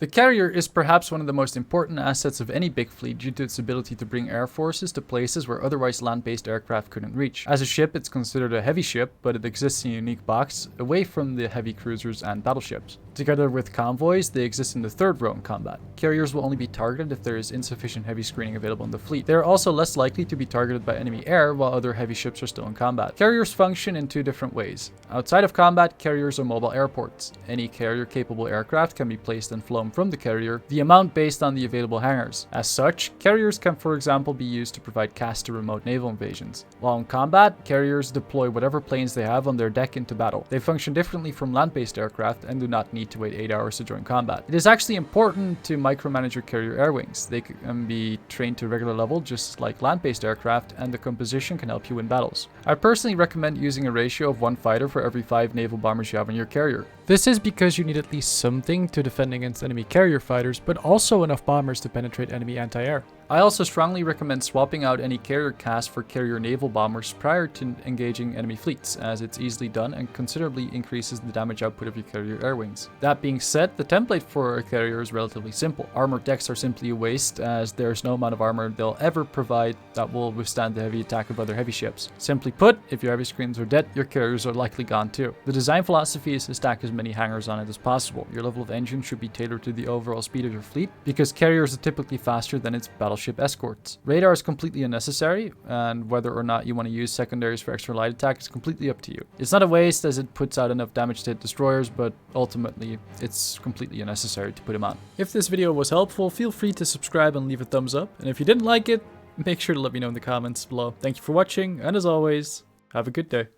The carrier is perhaps one of the most important assets of any big fleet due to its ability to bring air forces to places where otherwise land-based aircraft couldn't reach. As a ship, it's considered a heavy ship, but it exists in a unique box, away from the heavy cruisers and battleships. Together with convoys, they exist in the third row in combat. Carriers will only be targeted if there is insufficient heavy screening available in the fleet. They are also less likely to be targeted by enemy air while other heavy ships are still in combat. Carriers function in two different ways. Outside of combat, carriers are mobile airports. Any carrier-capable aircraft can be placed and flown from the carrier, the amount based on the available hangars. As such, carriers can, for example, be used to provide CAS to remote naval invasions. While in combat, carriers deploy whatever planes they have on their deck into battle. They function differently from land-based aircraft and do not need to wait 8 hours to join combat. It is actually important to micromanage your carrier air wings. They can be trained to a regular level just like land-based aircraft, and the composition can help you win battles. I personally recommend using a ratio of 1 fighter for every 5 naval bombers you have on your carrier. This is because you need at least something to defend against enemy carrier fighters, but also enough bombers to penetrate enemy anti-air. I also strongly recommend swapping out any carrier CAS for carrier naval bombers prior to engaging enemy fleets, as it's easily done and considerably increases the damage output of your carrier air wings. That being said, the template for a carrier is relatively simple. Armored decks are simply a waste, as there's no amount of armor they'll ever provide that will withstand the heavy attack of other heavy ships. Simply put, if your heavy screens are dead, your carriers are likely gone too. The design philosophy is to stack as many hangars on it as possible. Your level of engine should be tailored to the overall speed of your fleet, because carriers are typically faster than its battleship escorts. Radar is completely unnecessary, and whether or not you want to use secondaries for extra light attack is completely up to you. It's not a waste as it puts out enough damage to hit destroyers, but ultimately it's completely unnecessary to put them on. If this video was helpful, feel free to subscribe and leave a thumbs up, and if you didn't like it, make sure to let me know in the comments below. Thank you for watching, and as always, have a good day.